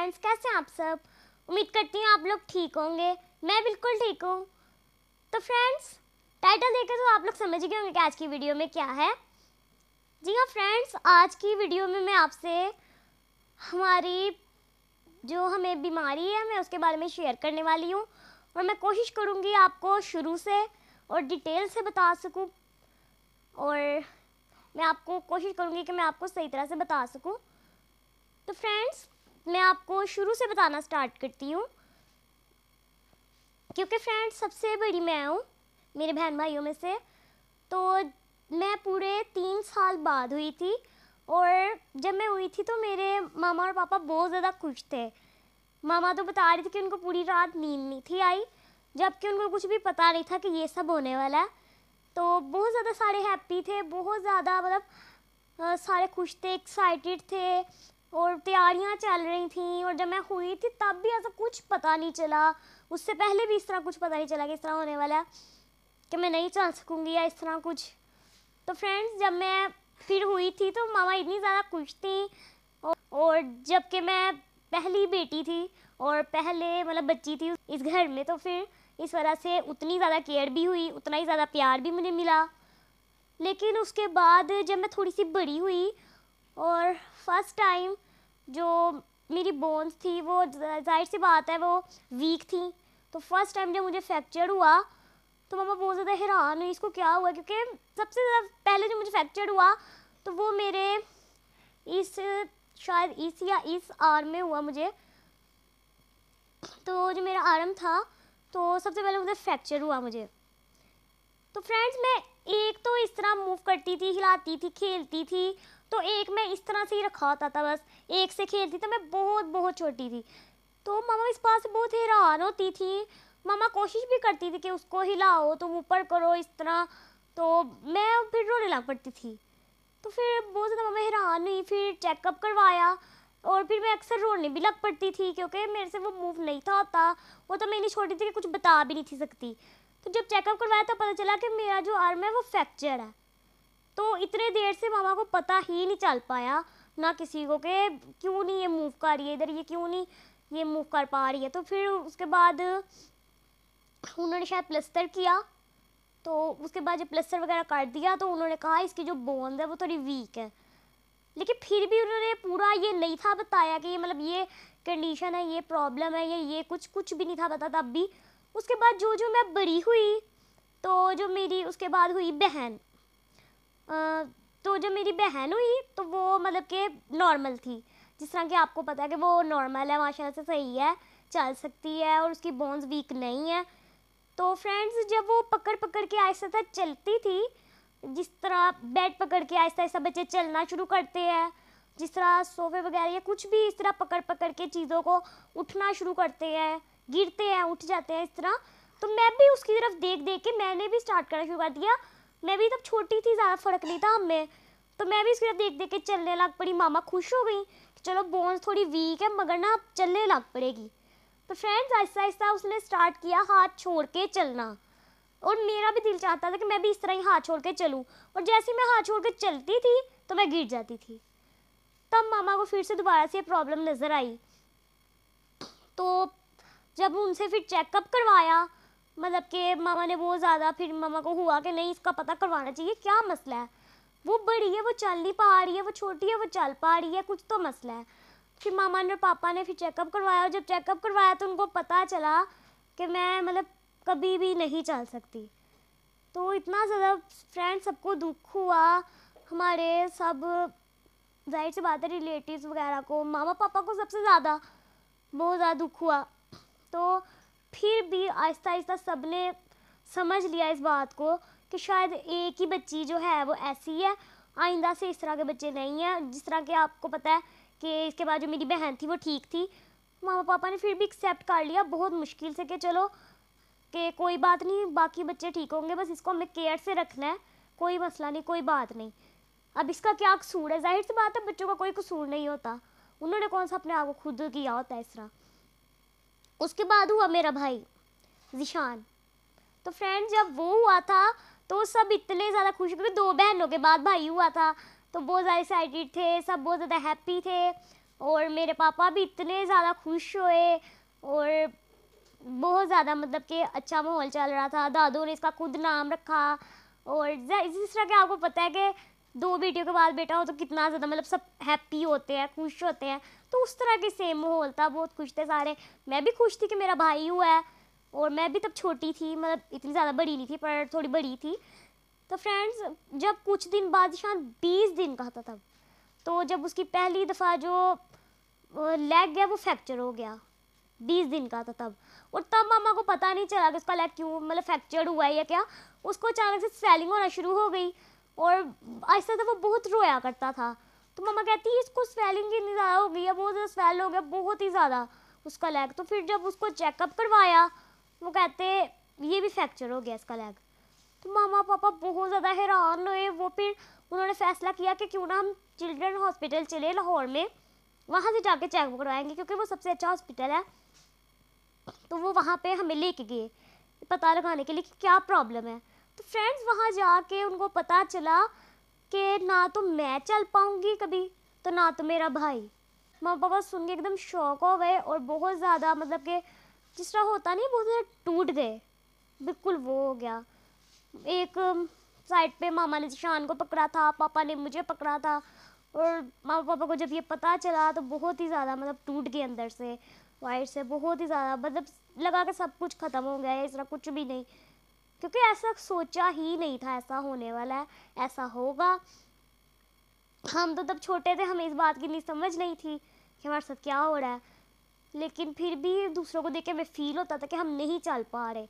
Friends, कैसे हैं आप सब। उम्मीद करती हूँ आप लोग ठीक होंगे। मैं बिल्कुल ठीक हूँ। तो फ्रेंड्स, टाइटल देखकर तो आप लोग समझ गए होंगे कि आज की वीडियो में क्या है। जी हाँ फ्रेंड्स, आज की वीडियो में मैं आपसे हमारी जो हमें बीमारी है मैं उसके बारे में शेयर करने वाली हूँ, और मैं कोशिश करूँगी आपको शुरू से और डिटेल से बता सकूँ, और मैं आपको कोशिश करूँगी कि मैं आपको सही तरह से बता सकूँ। तो फ्रेंड्स, मैं आपको शुरू से बताना स्टार्ट करती हूँ, क्योंकि फ्रेंड्स सबसे बड़ी मैं हूँ मेरे बहन भाइयों में से। तो मैं पूरे 3 साल बाद हुई थी, और जब मैं हुई थी तो मेरे मामा और पापा बहुत ज़्यादा खुश थे। मामा तो बता रही थी कि उनको पूरी रात नींद नहीं थी आई, जबकि उनको कुछ भी पता नहीं था कि ये सब होने वाला है। तो बहुत ज़्यादा सारे हैप्पी थे, बहुत ज़्यादा मतलब सारे खुश थे, एक्साइटेड थे, और तैयारियां चल रही थी। और जब मैं हुई थी तब भी ऐसा कुछ पता नहीं चला, उससे पहले भी इस तरह कुछ पता नहीं चला कि इस तरह होने वाला है, कि मैं नहीं चल सकूँगी या इस तरह कुछ। तो फ्रेंड्स, जब मैं फिर हुई थी तो मामा इतनी ज़्यादा खुश थी, और जबकि मैं पहली बेटी थी और पहले मतलब बच्ची थी इस घर में, तो फिर इस वजह से उतनी ज़्यादा केयर भी हुई, उतना ही ज़्यादा प्यार भी मुझे मिला। लेकिन उसके बाद जब मैं थोड़ी सी बड़ी हुई और फर्स्ट टाइम जो मेरी बोन्स थी वो जाहिर सी बात है वो वीक थी, तो फर्स्ट टाइम जब मुझे फ्रैक्चर हुआ तो मामा बहुत ज़्यादा हैरान हुई इसको क्या हुआ, क्योंकि सबसे ज़्यादा पहले जब मुझे फ्रैक्चर हुआ तो वो मेरे इस शायद इस या इस आर्म में हुआ मुझे। तो जो मेरा आर्म था तो सबसे पहले मुझे फ्रैक्चर हुआ मुझे। तो फ्रेंड्स, मैं एक तो इस तरह मूव करती थी, हिलाती थी, खेलती थी, तो एक मैं इस तरह से ही रखा होता था, बस एक से खेलती। तो मैं बहुत बहुत छोटी थी, तो मामा इस बात से बहुत हैरान होती थी। मामा कोशिश भी करती थी कि उसको हिलाओ, तुम ऊपर करो इस तरह, तो मैं फिर रोने लग पड़ती थी। तो फिर बहुत ज़्यादा मामा हैरान हुई, फिर चेकअप करवाया, और फिर मैं अक्सर रोने भी लग पड़ती थी क्योंकि मेरे से वो मूव नहीं था होता। वो तो मैं इतनी छोटी थी कि कुछ बता भी नहीं थी सकती। तो जब चेकअप करवाया तो पता चला कि मेरा जो आर्म है वो फ्रैक्चर है। तो इतने देर से मामा को पता ही नहीं चल पाया ना किसी को कि क्यों नहीं ये मूव कर रही है इधर, ये क्यों नहीं ये मूव कर पा रही है। तो फिर उसके बाद उन्होंने शायद प्लास्टर किया, तो उसके बाद जब प्लास्टर वगैरह कर दिया तो उन्होंने कहा इसकी जो बोन्स है वो थोड़ी वीक है। लेकिन फिर भी उन्होंने पूरा ये नहीं था बताया कि ये मतलब ये कंडीशन है, ये प्रॉब्लम है, ये कुछ भी नहीं था पता तब भी। उसके बाद जो जो मैं बड़ी हुई तो जो मेरी उसके बाद हुई बहन, तो जब मेरी बहन हुई तो वो मतलब कि नॉर्मल थी, जिस तरह कि आपको पता है कि वो नॉर्मल है, माशाल्लाह से सही है, चल सकती है और उसकी बोन्स वीक नहीं है। तो फ्रेंड्स, जब वो पकड़ पकड़ के आहिस्ता आहिस्ता चलती थी, जिस तरह बेड पकड़ के आहिस्ता आहिस्ता बच्चे चलना शुरू करते हैं, जिस तरह सोफे वगैरह या कुछ भी इस तरह पकड़ पकड़ के चीज़ों को उठना शुरू करते हैं, गिरते हैं, उठ जाते हैं इस तरह, तो मैं भी उसकी तरफ देख देख के मैंने भी स्टार्ट करना शुरू कर दिया। मैं भी तब छोटी थी, ज़्यादा फ़र्क नहीं था हमें, तो मैं भी उसकी तरफ देख देख के चलने लग पड़ी। मामा खुश हो गई कि चलो बोन्स थोड़ी वीक है मगर ना अब चलने लग पड़ेगी। तो फ्रेंड्स, आहिस्ता आहिस्ता उसने स्टार्ट किया हाथ छोड़ के चलना, और मेरा भी दिल चाहता था कि मैं भी इस तरह ही हाथ छोड़ के चलूँ, और जैसे मैं हाथ छोड़ के चलती थी तो मैं गिर जाती थी। तब मामा को फिर से दोबारा से प्रॉब्लम नज़र आई, तो जब उनसे फिर चेकअप करवाया, मतलब कि मामा ने बहुत ज़्यादा फिर मामा को हुआ कि नहीं इसका पता करवाना चाहिए क्या मसला है, वो बड़ी है वो चल नहीं पा रही है, वो छोटी है वो चल पा रही है, कुछ तो मसला है। फिर मामा ने और पापा ने फिर चेकअप करवाया, और जब चेकअप करवाया तो उनको पता चला कि मैं मतलब कभी भी नहीं चल सकती। तो इतना ज़्यादा फ्रेंड्स सबको दुख हुआ, हमारे सब जाहिर सी बात है रिलेटिव्स वगैरह को, मामा पापा को सबसे ज़्यादा बहुत ज़्यादा दुख हुआ। तो फिर भी आहिस्ता आहिस्ता सब ने समझ लिया इस बात को कि शायद एक ही बच्ची जो है वो ऐसी है, आइंदा से इस तरह के बच्चे नहीं हैं। जिस तरह के आपको पता है कि इसके बाद जो मेरी बहन थी वो ठीक थी, मामा पापा ने फिर भी एक्सेप्ट कर लिया बहुत मुश्किल से कि चलो कि कोई बात नहीं, बाकी बच्चे ठीक होंगे, बस इसको हमें केयर से रखना है, कोई मसला नहीं, कोई बात नहीं। अब इसका क्या कसूर है, जाहिर सी बात है बच्चों का कोई कसूर नहीं होता, उन्होंने कौन सा अपने आप को खुद किया होता है इस तरह। उसके बाद हुआ मेरा भाई ज़ीशान। तो फ्रेंड्स, जब वो हुआ था तो सब इतने ज़्यादा खुश, क्योंकि 2 बहनों के बाद भाई हुआ था, तो बहुत ज़्यादा एक्साइटेड थे, सब बहुत ज़्यादा हैप्पी थे। और मेरे पापा भी इतने ज़्यादा खुश हुए और बहुत ज़्यादा मतलब कि अच्छा माहौल चल रहा था। दादू ने इसका खुद नाम रखा और जिस तरह के आपको पता है कि 2 बेटियों के बाद बेटा हो तो कितना ज़्यादा मतलब सब हैप्पी होते हैं, खुश होते हैं। तो उस तरह के सेम माहौल था, बहुत खुश थे सारे। मैं भी खुश थी कि मेरा भाई हुआ है और मैं भी तब छोटी थी, मतलब इतनी ज़्यादा बड़ी नहीं थी पर थोड़ी बड़ी थी। तो फ्रेंड्स जब कुछ दिन बाद शायद 20 दिन का था तब, तो जब उसकी पहली दफ़ा जो लेग गया वो फ्रैक्चर हो गया, 20 दिन का था तब। और तब मामा को पता नहीं चला कि उसका लेग क्यों मतलब फ्रैक्चर हुआ है या क्या। उसको अचानक से स्वेलिंग होना शुरू हो गई और आहिस्ता था वो बहुत रोया करता था। तो मामा कहती है इसको स्वेलिंग इतनी ज़्यादा हो गई है, बहुत ज़्यादा स्वेल हो गया, बहुत ही ज़्यादा उसका लेग। तो फिर जब उसको चेकअप करवाया वो कहते ये भी फ्रैक्चर हो गया इसका लेग। तो मामा पापा बहुत ज़्यादा हैरान हुए। वो फिर उन्होंने फैसला किया कि क्यों ना हम चिल्ड्रन हॉस्पिटल चले लाहौर में, वहाँ से जाके चेकअप करवाएंगे क्योंकि वो सबसे अच्छा हॉस्पिटल है। तो वो वहाँ पे हमें लेके गए पता लगाने के लिए कि क्या प्रॉब्लम है। तो फ्रेंड्स वहाँ जाके उनको पता चला कि ना तो मैं चल पाऊँगी कभी, तो ना तो मेरा भाई। माँ पापा सुन के एकदम शॉक हो गए और बहुत ज़्यादा मतलब कि जिस तरह होता नहीं, बहुत ज़्यादा टूट गए, बिल्कुल वो हो गया। एक साइड पे मामा ने जिशान को पकड़ा था, पापा ने मुझे पकड़ा था और मामा पापा को जब ये पता चला तो बहुत ही ज़्यादा मतलब टूट गए अंदर से, वाइट से बहुत ही ज़्यादा, मतलब लगा कि सब कुछ ख़त्म हो गया है, इस तरह कुछ भी नहीं, क्योंकि ऐसा सोचा ही नहीं था ऐसा होने वाला है, ऐसा होगा। हम तो तब छोटे थे, हमें इस बात की नहीं समझ नहीं थी कि हमारे साथ क्या हो रहा है, लेकिन फिर भी दूसरों को देख के हमें फील होता था कि हम नहीं चल पा रहे।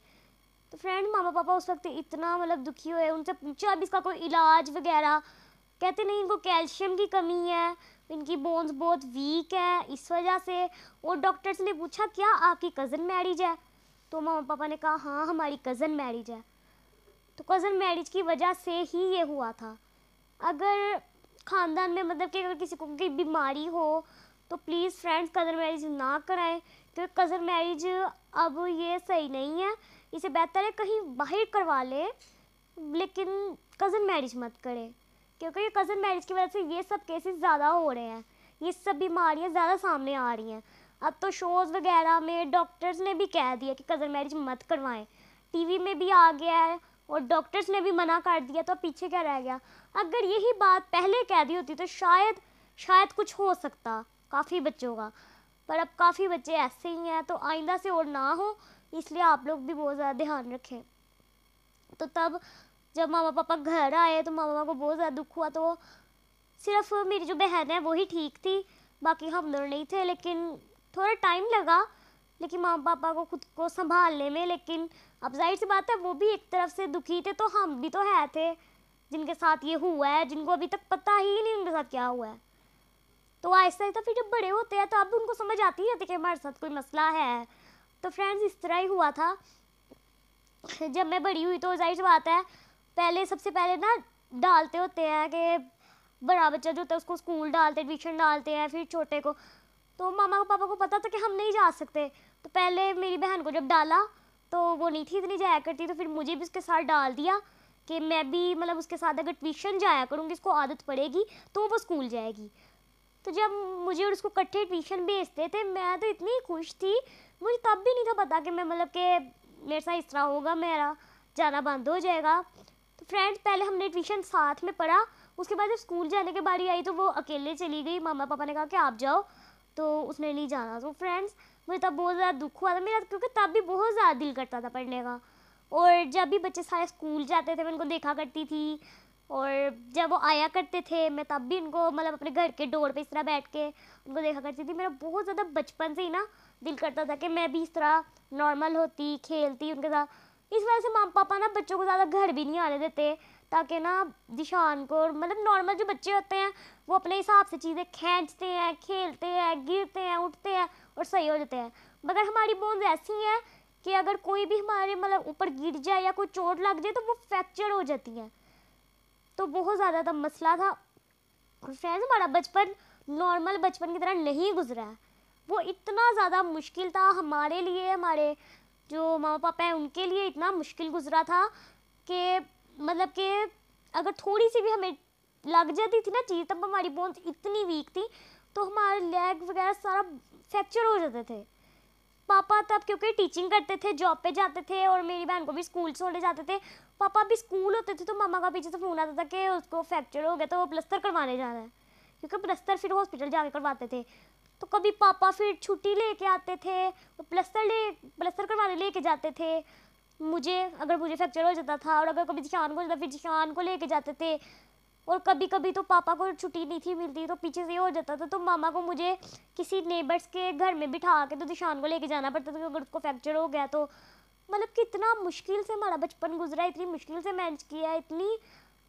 तो फ्रेंड मामा पापा उस वक्त इतना मतलब दुखी हुए, उनसे पूछा अब इसका कोई इलाज वगैरह, कहते नहीं इनको कैल्शियम की कमी है, इनकी बोन्स बहुत वीक है इस वजह से। और डॉक्टर्स ने पूछा क्या आपकी कज़न मैरिज है, तो मामा पापा ने कहा हाँ हमारी कज़न मैरिज है। तो कज़न मैरिज की वजह से ही ये हुआ था। अगर ख़ानदान में मतलब कि अगर किसी को कोई बीमारी हो तो प्लीज़ फ्रेंड्स कज़न मैरिज ना कराएं, क्योंकि कज़न मैरिज अब ये सही नहीं है, इसे बेहतर है कहीं बाहर करवा ले, लेकिन कज़न मैरिज मत करें, क्योंकि ये कज़न मैरिज की वजह से ये सब केसेस ज़्यादा हो रहे हैं, ये सब बीमारियां ज़्यादा सामने आ रही हैं। अब तो शोज़ वगैरह में डॉक्टर्स ने भी कह दिया कि कज़न मैरिज मत करवाएं, टीवी में भी आ गया है और डॉक्टर्स ने भी मना कर दिया, तो पीछे क्या रह गया। अगर यही बात पहले कह दी होती तो शायद कुछ हो सकता काफ़ी बच्चों का, पर अब काफ़ी बच्चे ऐसे ही हैं, तो आइंदा से और ना हो, इसलिए आप लोग भी बहुत ज़्यादा ध्यान रखें। तो तब जब मामा पापा घर आए तो मामा को बहुत ज़्यादा दुख हुआ, तो सिर्फ मेरी जो बहन है वही ठीक थी, बाकी हम दोनों नहीं थे, लेकिन थोड़ा टाइम लगा लेकिन मामा पापा को खुद को संभालने में। लेकिन अब जाहिर सी बात है वो भी एक तरफ से दुखी थे, तो हम भी तो है थे जिनके साथ ये हुआ है, जिनको अभी तक पता ही नहीं उनके साथ क्या हुआ है। तो आहिस्ता आहिस्ता फिर जब बड़े होते हैं तो अब उनको समझ आती है कि हमारे साथ कोई मसला है। तो फ्रेंड्स इस तरह ही हुआ था। जब मैं बड़ी हुई तो जाहिर सी बात है पहले सबसे पहले ना डालते होते हैं कि बड़ा बच्चा जो होता है उसको स्कूल डालते, एडमिशन डालते हैं, फिर छोटे को। तो मामा को पापा को पता था कि हम नहीं जा सकते, तो पहले मेरी बहन को जब डाला तो वो नहीं थी इतनी जाया करती, तो फिर मुझे भी उसके साथ डाल दिया कि मैं भी मतलब उसके साथ अगर ट्यूशन जाया करूँगी, इसको आदत पड़ेगी तो वो स्कूल जाएगी। तो जब मुझे और उसको इकट्ठे ट्यूशन भेजते थे मैं तो इतनी खुश थी, मुझे तब भी नहीं था पता कि मैं मतलब कि मेरे साथ इस तरह होगा, मेरा जाना बंद हो जाएगा। तो फ्रेंड्स पहले हमने ट्यूशन साथ में पढ़ा, उसके बाद जब स्कूल जाने की बारी आई तो वो अकेले चली गई, मामा पापा ने कहा कि आप जाओ, तो उसने नहीं जाना। तो फ्रेंड्स मुझे तब बहुत ज़्यादा दुख हुआ था मेरा, क्योंकि तब भी बहुत ज़्यादा दिल करता था पढ़ने का। और जब भी बच्चे सारे स्कूल जाते थे मैं उनको देखा करती थी, और जब वो आया करते थे मैं तब भी उनको मतलब अपने घर के डोर पे इस तरह बैठ के उनको देखा करती थी। मेरा बहुत ज़्यादा बचपन से ही ना दिल करता था कि मैं भी इस तरह नॉर्मल होती, खेलती उनके साथ। इस वजह से माँ पापा ना बच्चों को ज़्यादा घर भी नहीं आने देते, ताकि ना दिशान को मतलब नॉर्मल जो बच्चे होते हैं वो अपने हिसाब से चीज़ें खींचते हैं, खेलते हैं, गिरते हैं, उठते हैं और सही हो जाते हैं। मगर हमारी बोन्स ऐसी हैं कि अगर कोई भी हमारे मतलब ऊपर गिर जाए या कोई चोट लग जाए तो वो फ्रैक्चर हो जाती हैं। तो बहुत ज़्यादा तब मसला था। फ्रेंड्स हमारा बचपन नॉर्मल बचपन की तरह नहीं गुजरा है, वो इतना ज़्यादा मुश्किल था हमारे लिए, हमारे जो मामा पापा हैं उनके लिए इतना मुश्किल गुजरा था कि मतलब कि अगर थोड़ी सी भी हमें लग जाती थी ना चीज़, तब हमारी बोन्स इतनी वीक थी, तो हमारे लेग वगैरह सारा फ्रैक्चर हो जाते थे। पापा तब क्योंकि टीचिंग करते थे, जॉब पे जाते थे और मेरी बहन को भी स्कूल छोड़ने जाते थे। पापा भी स्कूल होते थे तो मामा का पीछे से फ़ोन आता था कि उसको फ्रैक्चर हो गया तो वो प्लस्तर करवाने जाना है, क्योंकि प्लस्तर फिर हॉस्पिटल जाके करवाते थे। तो कभी पापा फिर छुट्टी लेके आते थे, तो प्लस्तर करवाने लेके जाते थे मुझे, अगर मुझे फ्रैक्चर हो जाता था। और अगर कभी जिशान को हो जाता फिर जिशान को लेके जाते थे। और कभी कभी तो पापा को छुट्टी नहीं थी मिलती तो पीछे से हो जाता था, तो मामा को मुझे किसी नेबर्स के घर में बिठा के तो दिशान को लेके जाना पड़ता था, अगर उसको फ्रैक्चर हो गया तो। मतलब कितना मुश्किल से हमारा बचपन गुजरा, इतनी मुश्किल से मैनेज किया, इतनी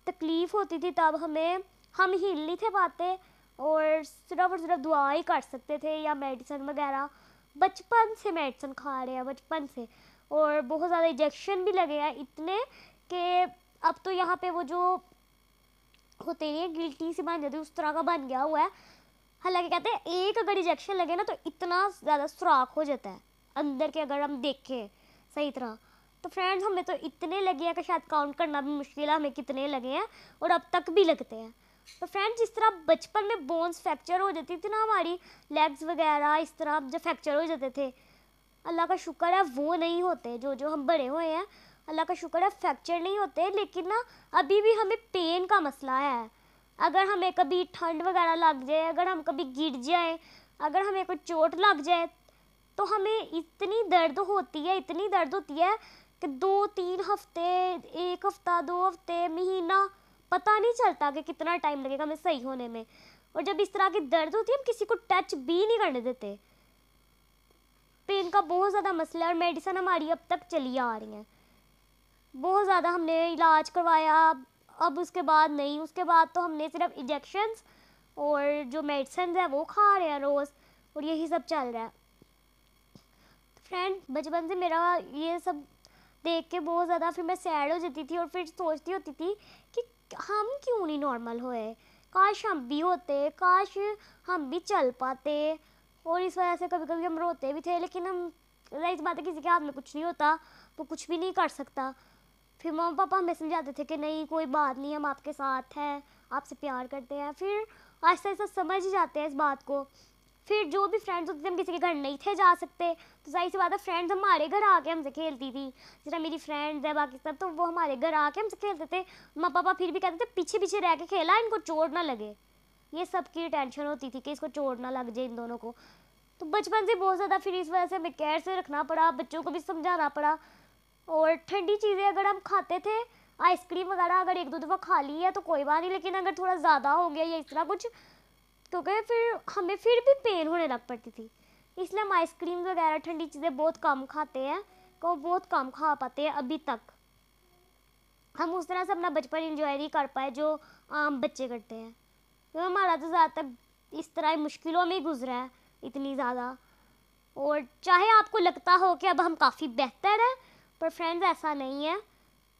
तकलीफ़ होती थी तब हमें। हम हिल नहीं थे पाते और सिर्फ दुआ ही कर सकते थे या मेडिसिन वगैरह। बचपन से मेडिसिन खा रहे हैं, बचपन से। और बहुत ज़्यादा इंजेक्शन भी लगे हैं इतने कि अब तो यहाँ पे वो जो होते हैं गिल्टी सी बन जाती है, उस तरह का बन गया हुआ है। हालांकि कहते हैं एक अगर इंजेक्शन लगे ना तो इतना ज़्यादा सुराख हो जाता है अंदर के, अगर हम देखें सही तरह। तो फ्रेंड्स हमें तो इतने लगे हैं कि शायद काउंट करना भी मुश्किल है हमें कितने लगे हैं, और अब तक भी लगते हैं। तो फ्रेंड्स जिस तरह बचपन में बोन्स फ्रैक्चर हो जाती थी ना, हमारी लेग्स वगैरह इस तरह जब फ्रैक्चर हो जाते थे, अल्लाह का शुक्र है वो नहीं होते। जो हम बड़े हुए हैं अल्लाह का शुक्र है फ्रैक्चर नहीं होते। लेकिन ना अभी भी हमें पेन का मसला है। अगर हमें कभी ठंड वगैरह लग जाए, अगर हम कभी गिर जाए, अगर हमें कोई चोट लग जाए तो हमें इतनी दर्द होती है, इतनी दर्द होती है कि 2-3 हफ्ते, 1 हफ्ता, 2 हफ्ते, महीना, पता नहीं चलता कि कितना टाइम लगेगा हमें सही होने में। और जब इस तरह की दर्द होती है हम किसी को टच भी नहीं करने देते। पेन का बहुत ज़्यादा मसला है और मेडिसिन हमारी अब तक चली आ रही हैं। बहुत ज़्यादा हमने इलाज करवाया, अब उसके बाद नहीं, उसके बाद तो हमने सिर्फ इंजेक्शंस और जो मेडिसिन है वो खा रहे हैं रोज़, और यही सब चल रहा है। फ्रेंड बचपन से मेरा ये सब देख के बहुत ज़्यादा फिर मैं सैड हो जाती थी और फिर सोचती होती थी कि हम क्यों नहीं नॉर्मल हुए, काश हम भी होते, काश हम भी चल पाते। और इस वजह से कभी कभी हम रोते भी थे, लेकिन हम इस बात है किसी के हाथ में कुछ नहीं होता, वो कुछ भी नहीं कर सकता। फिर मम्मा पापा हमें समझाते थे कि नहीं कोई बात नहीं, हम आपके साथ हैं, आपसे प्यार करते हैं। फिर आहिस्ता आहिस्ता समझ ही जाते हैं इस बात को। फिर जो भी फ्रेंड्स होते थे, हम किसी के घर नहीं थे जा सकते तो जाहिर सी बात है फ्रेंड्स हमारे घर आके हमसे खेलती थी। जैसे मेरी फ्रेंड्स है बाकी सब, तो वो हमारे घर आके हमसे खेलते थे। मम्मा पापा फिर भी कहते थे पीछे पीछे रह के खेला, इनको चोट ना लगे। ये सब की टेंशन होती थी कि इसको चोट ना लग जाए इन दोनों को। तो बचपन से बहुत ज़्यादा फिर इस वजह से हमें केयर से रखना पड़ा, बच्चों को भी समझाना पड़ा। और ठंडी चीज़ें अगर हम खाते थे, आइसक्रीम वगैरह अगर 1-2 दफ़ा खा ली है तो कोई बात नहीं, लेकिन अगर थोड़ा ज़्यादा हो गया या इस तरह कुछ, क्योंकि फिर हमें फिर भी पेन होने लग पड़ती थी। इसलिए हम आइसक्रीम वगैरह ठंडी चीज़ें बहुत कम खाते हैं, को बहुत कम खा पाते हैं अभी तक। हम उस तरह से अपना बचपन इंजॉय नहीं कर पाए जो आम बच्चे करते हैं। तो हमारा तो ज़्यादातर इस तरह मुश्किलों में ही गुजरा है इतनी ज़्यादा। और चाहे आपको लगता हो कि अब हम काफ़ी बेहतर हैं, पर फ्रेंड्स ऐसा नहीं है,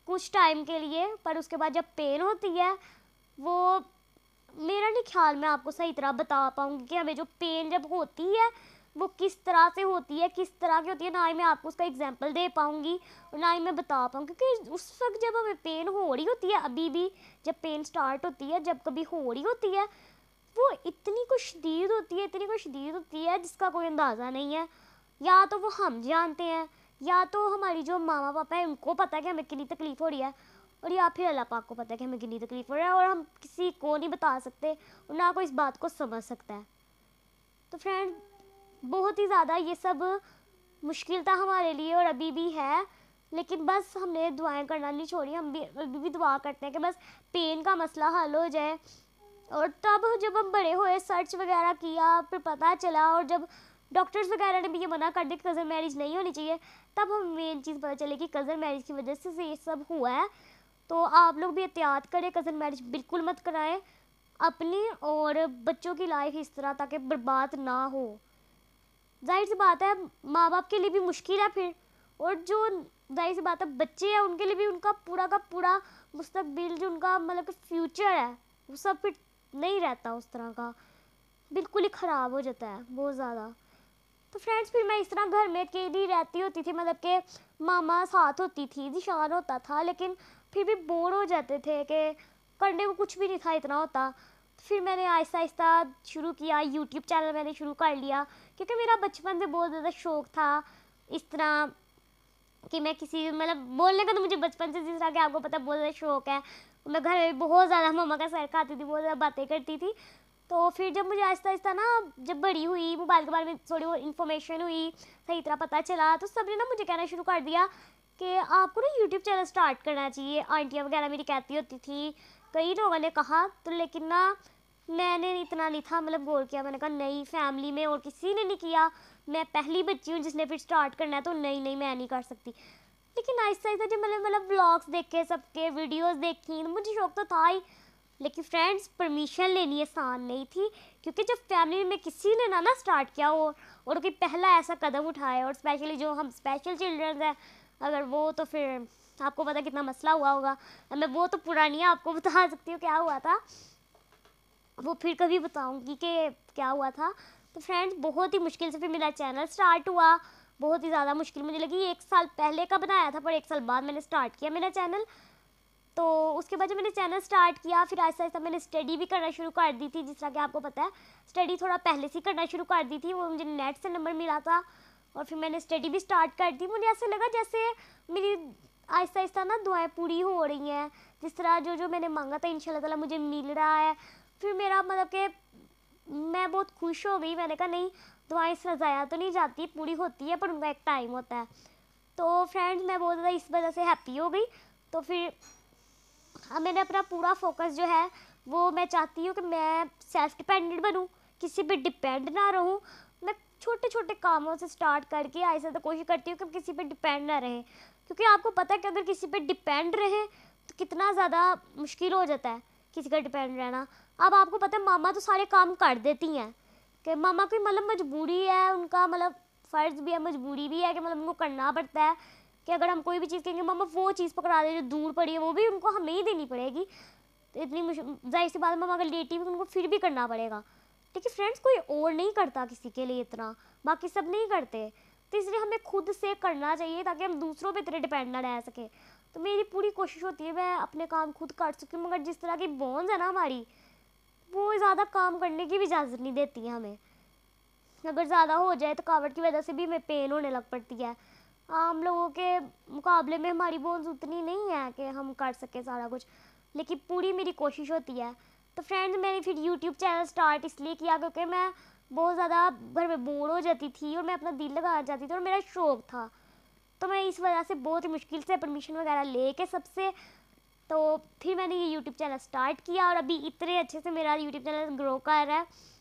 कुछ टाइम के लिए, पर उसके बाद जब पेन होती है वो मेरा नहीं ख्याल मैं आपको सही तरह बता पाऊँगी कि हमें जो पेन जब होती है वो किस तरह से होती है, किस तरह की होती है, ना ही मैं आपको उसका एग्जांपल दे पाऊँगी और ना ही मैं बता पाऊँगी। क्योंकि उस वक्त जब हमें पेन हो रही होती है, अभी भी जब पेन स्टार्ट होती है, जब कभी हो रही होती है, वो इतनी कुछ शदीद होती है, इतनी कुछ शदीद होती है जिसका कोई अंदाज़ा नहीं है। या तो वो हम जानते हैं, या तो हमारी जो मामा पापा है उनको पता है कि हमें कितनी तकलीफ़ हो रही है, और या फिर अल्लाह पाक को पता है कि हमें कितनी तकलीफ़ हो रही है, और हम किसी को नहीं बता सकते और ना कोई इस बात को समझ सकता है। तो फ्रेंड बहुत ही ज़्यादा ये सब मुश्किल था हमारे लिए और अभी भी है, लेकिन बस हमने दुआएं करना नहीं छोड़ी। हम भी अभी भी दुआ करते हैं कि बस पेन का मसला हल हो जाए। और तब जब हम बड़े हुए, सर्च वगैरह किया, फिर पता चला, और जब डॉक्टर्स वगैरह ने भी ये मना कर दिया कि कज़न मैरिज नहीं होनी चाहिए, तब हमें मेन चीज़ पता चली कि कज़न मैरिज की वजह से ये सब हुआ है। तो आप लोग भी एहतियात करें, कज़न मैरिज बिल्कुल मत कराएं अपनी और बच्चों की लाइफ इस तरह ताकि बर्बाद ना हो। जाहिर सी बात है माँ बाप के लिए भी मुश्किल है फिर, और जो जाहिर सी बात है बच्चे हैं उनके लिए भी उनका पूरा का पूरा मुस्तकबिल, जो उनका मतलब कि फ्यूचर है, वो सब फिर नहीं रहता उस तरह का, बिल्कुल ही ख़राब हो जाता है बहुत ज़्यादा। तो फ्रेंड्स फिर मैं इस तरह घर में अकेली रहती होती थी, मतलब कि मामा साथ होती थी, जिशान होता था, लेकिन फिर भी बोर हो जाते थे कि करने को कुछ भी नहीं था इतना होता। फिर मैंने आहिस्ता आहिस्ता शुरू किया, यूट्यूब चैनल मैंने शुरू कर लिया, क्योंकि मेरा बचपन से बहुत ज़्यादा शौक़ था इस तरह कि मैं किसी मतलब बोलने का तो मुझे बचपन से, जिस तरह कि आपको पता है, बहुत ज़्यादा शौक़ है। मैं घर में बहुत ज़्यादा मम्मा का सर खाती थी, बहुत ज़्यादा बातें करती थी। तो फिर जब मुझे आहिस्ता आहिस्ता ना, जब बड़ी हुई, मोबाइल के बारे में थोड़ी बहुत इन्फॉर्मेशन हुई, सही तरह पता चला, तो सबने ना मुझे कहना शुरू कर दिया कि आपको ना यूट्यूब चैनल स्टार्ट करना चाहिए। आंटियाँ वगैरह मेरी कहती होती थी, कई लोगों ने कहा, तो लेकिन ना मैंने इतना नहीं था मतलब गौर किया। मैंने कहा नहीं, फैमिली में और किसी ने नहीं किया, मैं पहली बच्ची हूँ जिसने फिर स्टार्ट करना है, तो नहीं मैं नहीं कर सकती। लेकिन आहिस्ता आहिस्ता जब मैंने मतलब व्लॉग्स देखे, सबके वीडियोस देखी, तो मुझे शौक तो था ही, लेकिन फ्रेंड्स परमिशन लेनी आसान नहीं थी, क्योंकि जब फैमिली में किसी ने ना स्टार्ट किया हो और कोई पहला ऐसा कदम उठाए, और स्पेशली जो हम स्पेशल चिल्ड्रंस हैं अगर वो, तो फिर आपको पता कितना मसला हुआ होगा। मैं वो तो पुरानी है, आपको बता सकती हूँ क्या हुआ था, वो फिर कभी बताऊंगी कि क्या हुआ था। तो फ्रेंड्स बहुत ही मुश्किल से फिर मेरा चैनल स्टार्ट हुआ, बहुत ही ज़्यादा मुश्किल मुझे लगी। 1 साल पहले का बनाया था, पर 1 साल बाद मैंने स्टार्ट किया मेरा चैनल। तो उसके बाद जब मैंने चैनल स्टार्ट किया, फिर आहिस्ता आहिस्ता मैंने स्टडी भी करना शुरू कर दी थी। जिस तरह कि आपको पता है, स्टडी थोड़ा पहले से करना शुरू कर दी थी, वो मुझे नेट से नंबर मिला था, और फिर मैंने स्टडी भी स्टार्ट कर दी। मुझे ऐसा लगा जैसे मेरी आहिस्ता आहिस्ता ना दुआएं पूरी हो रही हैं, जिस तरह जो मैंने मांगा था इंशाल्लाह ताला मुझे मिल रहा है। फिर मेरा मतलब कि मैं बहुत खुश हो गई। मैंने कहा नहीं, दुआएं इस तरह ज़ाया तो नहीं जाती, पूरी होती है, पर उनका एक टाइम होता है। तो फ्रेंड्स मैं बहुत ज़्यादा इस वजह से हैप्पी हो गई। तो फिर अब मैंने अपना पूरा फोकस जो है वो मैं चाहती हूँ कि मैं सेल्फ डिपेंडेंट बनूँ, किसी पे डिपेंड ना रहूँ। मैं छोटे छोटे कामों से स्टार्ट करके ऐसा तो कोशिश करती हूँ कि किसी पे डिपेंड ना रहें, क्योंकि आपको पता है कि अगर किसी पे डिपेंड रहे तो कितना ज़्यादा मुश्किल हो जाता है किसी का डिपेंड रहना। अब आपको पता है मामा तो सारे काम कर देती हैं, कि मामा की मतलब मजबूरी है, उनका मतलब फ़र्ज़ भी है, मजबूरी भी है कि मतलब उनको करना पड़ता है कि अगर हम कोई भी चीज़ कहेंगे मामा वो चीज़ पकड़ा दे जो दूर पड़ी है, वो भी उनको हमें ही देनी पड़ेगी। तो इतनी ज़ाहिर सी बात है, मामा अगर लेटी भी उनको फिर भी करना पड़ेगा। लेकिन फ्रेंड्स कोई और नहीं करता किसी के लिए इतना, बाकी सब नहीं करते। तो इसलिए हमें खुद से करना चाहिए ताकि हम दूसरों पे इतने डिपेंड ना रह सकें। तो मेरी पूरी कोशिश होती है मैं अपने काम खुद कर सकूँ, मगर जिस तरह की बोन्स है ना हमारी, वो ज़्यादा काम करने की भी इजाज़त नहीं देती है हमें। अगर ज़्यादा हो जाए थकावट की वजह से भी हमें पेन होने लग पड़ती है। आम लोगों के मुकाबले में हमारी बोन्स उतनी नहीं है कि हम कर सकें सारा कुछ, लेकिन पूरी मेरी कोशिश होती है। तो फ्रेंड्स मैंने फिर यूट्यूब चैनल स्टार्ट इसलिए किया क्योंकि मैं बहुत ज़्यादा घर में बोर हो जाती थी और मैं अपना दिल लगा जाती थी और मेरा शौक़ था। तो मैं इस वजह से बहुत ही मुश्किल से परमिशन वगैरह लेके सबसे, तो फिर मैंने ये यूट्यूब चैनल स्टार्ट किया और अभी इतने अच्छे से मेरा यूट्यूब चैनल ग्रो कर रहा है।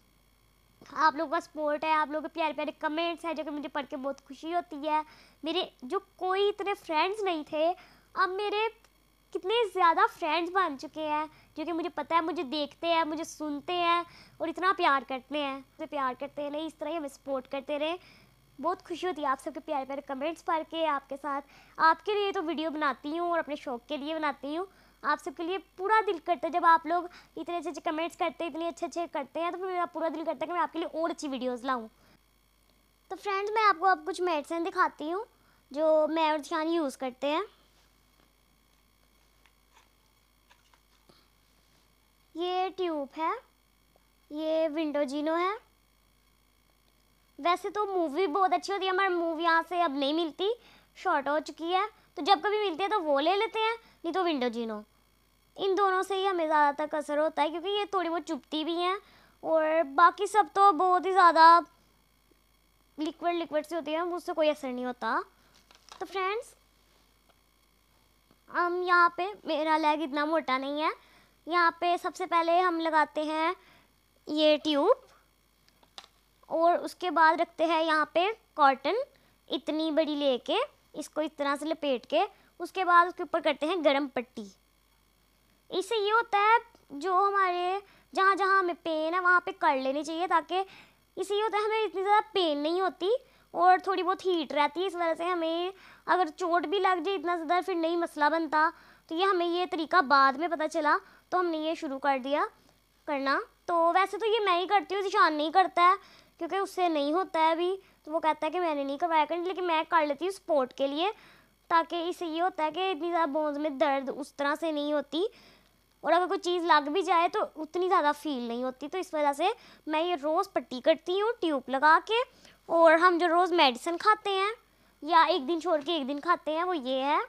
आप लोगों का सपोर्ट है, आप लोगों के प्यारे प्यारे कमेंट्स हैं जो कि मुझे पढ़ के बहुत खुशी होती है। मेरे जो कोई इतने फ्रेंड्स नहीं थे, अब मेरे कितने ज़्यादा फ्रेंड्स बन चुके हैं जो कि मुझे पता है, मुझे देखते हैं, मुझे सुनते हैं और इतना प्यार करते हैं। मुझे प्यार करते रहे, इस तरह ही हमें सपोर्ट करते रहे। बहुत खुशी होती है आप सबके प्यारे प्यारे कमेंट्स पढ़ के आपके साथ। आपके लिए तो वीडियो बनाती हूँ और अपने शौक़ के लिए बनाती हूँ। आप सबके लिए पूरा दिल करता है, जब आप लोग इतने अच्छे अच्छे कमेंट्स करते हैं, इतने अच्छे अच्छे करते हैं, तो फिर मेरा पूरा दिल करता है कि मैं आपके लिए और अच्छी वीडियोस लाऊं। तो फ्रेंड्स मैं आपको अब कुछ मेडिसिन दिखाती हूँ जो मैं और ध्यान यूज़ करते हैं। ये ट्यूब है, ये विंडोजिनो है। वैसे तो मूवी बहुत अच्छी होती है, हमारी मूवी यहाँ से अब नहीं मिलती, शॉर्ट हो चुकी है, तो जब कभी मिलती है तो वो ले लेते हैं, नहीं तो विंडोजिनो। इन दोनों से ही हमें ज़्यादातर असर होता है क्योंकि ये थोड़ी बहुत चुभती भी हैं और बाकी सब तो बहुत ही ज़्यादा लिक्विड से होती है, उससे कोई असर नहीं होता। तो फ्रेंड्स हम यहाँ पे, मेरा लेग इतना मोटा नहीं है, यहाँ पे सबसे पहले हम लगाते हैं ये ट्यूब और उसके बाद रखते हैं यहाँ पे कॉटन इतनी बड़ी लेके, इसको इस तरह से लपेट के, उसके बाद उसके ऊपर करते हैं गरम पट्टी। इससे ये होता है जो हमारे जहाँ जहाँ हमें पेन है वहाँ पे कर लेनी चाहिए, ताकि इससे ये होता है हमें इतनी ज़्यादा पेन नहीं होती और थोड़ी बहुत हीट रहती है। इस वजह से हमें अगर चोट भी लग जाए इतना ज़्यादा फिर नहीं मसला बनता। तो ये हमें ये तरीका बाद में पता चला तो हमने ये शुरू कर दिया करना। तो वैसे तो ये मैं ही करती हूँ, ज़िशान नहीं करता है क्योंकि उससे नहीं होता है अभी, तो वो कहता है कि मैंने नहीं करवाया करनी, लेकिन मैं कर लेती हूँ सपोर्ट के लिए, ताकि इससे ये होता है कि इतनी ज़्यादा बोन्स में दर्द उस तरह से नहीं होती और अगर कोई चीज़ लग भी जाए तो उतनी ज़्यादा फील नहीं होती। तो इस वजह से मैं ये रोज़ पट्टी करती हूँ ट्यूब लगा के। और हम जो रोज़ मेडिसिन खाते हैं या एक दिन छोड़ के एक दिन खाते हैं वो ये है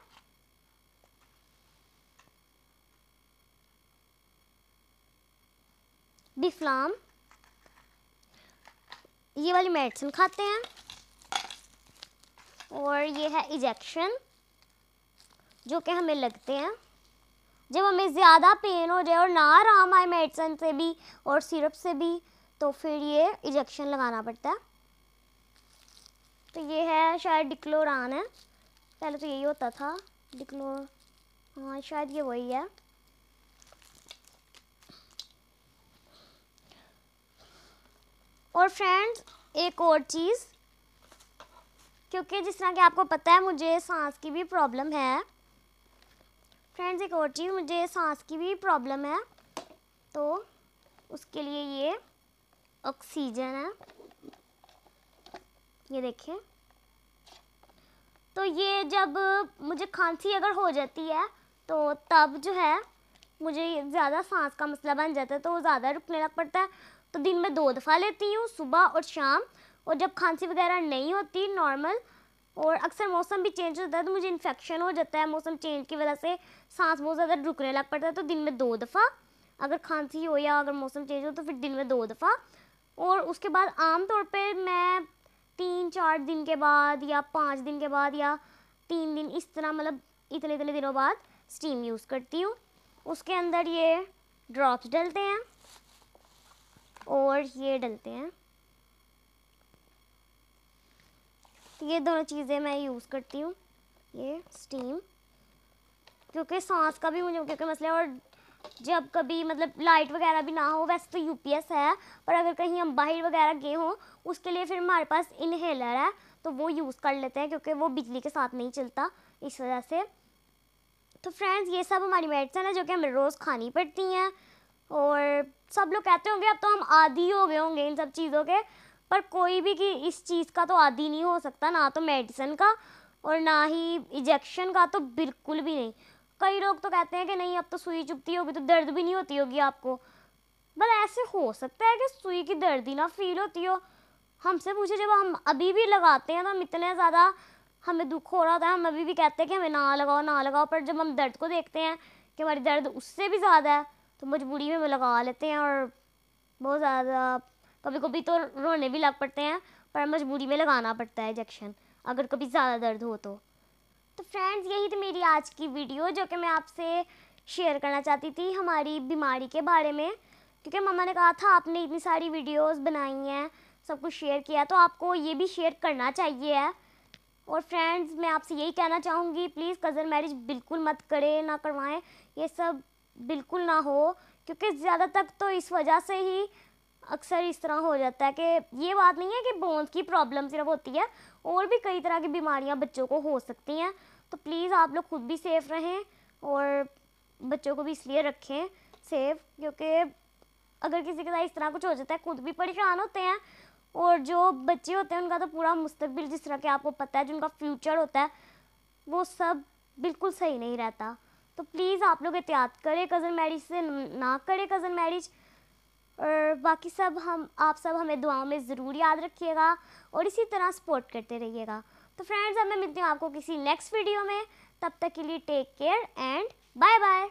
डिफ्लाम। ये वाली मेडिसिन खाते हैं। और ये है इंजेक्शन जो कि हमें लगते हैं जब हमें ज़्यादा पेन हो जाए और ना आराम आए मेडिसिन से भी और सिरप से भी, तो फिर ये इंजेक्शन लगाना पड़ता है। तो ये है शायद डिक्लोरान है, पहले तो यही होता था डिक्लोर, हाँ शायद ये वही है। और फ्रेंड्स एक और चीज़, क्योंकि जिस तरह कि आपको पता है मुझे सांस की भी प्रॉब्लम है। फ्रेंड्स एक और चीज़, मुझे सांस की भी प्रॉब्लम है, तो उसके लिए ये ऑक्सीजन है, ये देखिए। तो ये जब मुझे खांसी अगर हो जाती है तो तब जो है मुझे ज़्यादा सांस का मसला बन जाता है, तो ज़्यादा रुकने लग पड़ता है। तो दिन में 2 दफ़ा लेती हूँ, सुबह और शाम। और जब खांसी वगैरह नहीं होती नॉर्मल, और अक्सर मौसम भी चेंज होता है तो मुझे इन्फेक्शन हो जाता है, मौसम चेंज की वजह से सांस बहुत ज़्यादा रुकने लग पड़ता है। तो दिन में 2 दफ़ा अगर खांसी हो या अगर मौसम चेंज हो तो फिर दिन में 2 दफ़ा। और उसके बाद आम तौर पे मैं 3-4 दिन के बाद या 5 दिन के बाद या 3 दिन, इस तरह मतलब इतने दिनों बाद स्टीम यूज़ करती हूँ। उसके अंदर ये ड्रॉप्स डलते हैं और ये डलते हैं, तो ये दोनों चीज़ें मैं यूज़ करती हूँ, ये स्टीम, क्योंकि सांस का भी मुझे क्योंकि मसला है। और जब कभी मतलब लाइट वगैरह भी ना हो, वैसे तो यूपीएस है, पर अगर कहीं हम बाहर वगैरह गए हों उसके लिए फिर हमारे पास इनहेलर है, तो वो यूज़ कर लेते हैं क्योंकि वो बिजली के साथ नहीं चलता, इस वजह से। तो फ्रेंड्स ये सब हमारी मेडिसिन है जो कि हमें रोज़ खानी पड़ती हैं। और सब लोग कहते होंगे अब तो हम आदी हो गए होंगे इन सब चीज़ों के, पर कोई भी कि इस चीज़ का तो आदी नहीं हो सकता, ना तो मेडिसिन का और ना ही इंजेक्शन का, तो बिल्कुल भी नहीं। कई लोग तो कहते हैं कि नहीं अब तो सुई चुभती होगी तो दर्द भी नहीं होती होगी आपको, बस ऐसे हो सकता है कि सुई की दर्द ही ना फील होती हो। हमसे पूछे जब हम अभी भी लगाते हैं तो हम इतने ज़्यादा हमें दुख हो रहा होता है, हम अभी भी कहते हैं कि हमें ना लगाओ, पर जब हम दर्द को देखते हैं कि हमारी दर्द उससे भी ज़्यादा है तो मजबूरी में हम लगा लेते हैं। और बहुत ज़्यादा कभी कभी तो रोने भी लग पड़ते हैं, पर मजबूरी में लगाना पड़ता है इंजेक्शन अगर कभी ज़्यादा दर्द हो तो। फ्रेंड्स यही थी मेरी आज की वीडियो जो कि मैं आपसे शेयर करना चाहती थी हमारी बीमारी के बारे में, क्योंकि मम्मा ने कहा था आपने इतनी सारी वीडियोस बनाई हैं, सब कुछ शेयर किया, तो आपको ये भी शेयर करना चाहिए है। और फ्रेंड्स मैं आपसे यही कहना चाहूँगी, प्लीज़ कज़न मैरिज बिल्कुल मत करें, ना करवाएं, ये सब बिल्कुल ना हो, क्योंकि ज़्यादा तक तो इस वजह से ही अक्सर इस तरह हो जाता है कि ये बात नहीं है कि बोन्स की प्रॉब्लम सिर्फ होती है, और भी कई तरह की बीमारियां बच्चों को हो सकती हैं। तो प्लीज़ आप लोग खुद भी सेफ़ रहें और बच्चों को भी इसलिए रखें सेफ़, क्योंकि अगर किसी के साथ इस तरह कुछ हो जाता है खुद भी परेशान होते हैं, और जो बच्चे होते हैं उनका तो पूरा मुस्तकबिल, जिस तरह के आपको पता है, जो उनका फ्यूचर होता है वो सब बिल्कुल सही नहीं रहता। तो प्लीज़ आप लोग एहतियात करें, कज़न मैरिज से ना करें कज़न मैरिज। और बाकी सब आप सब हमें दुआओं में ज़रूर याद रखिएगा और इसी तरह सपोर्ट करते रहिएगा। तो फ्रेंड्स अब मैं मिलती हूँ आपको किसी नेक्स्ट वीडियो में, तब तक के लिए take care and bye bye.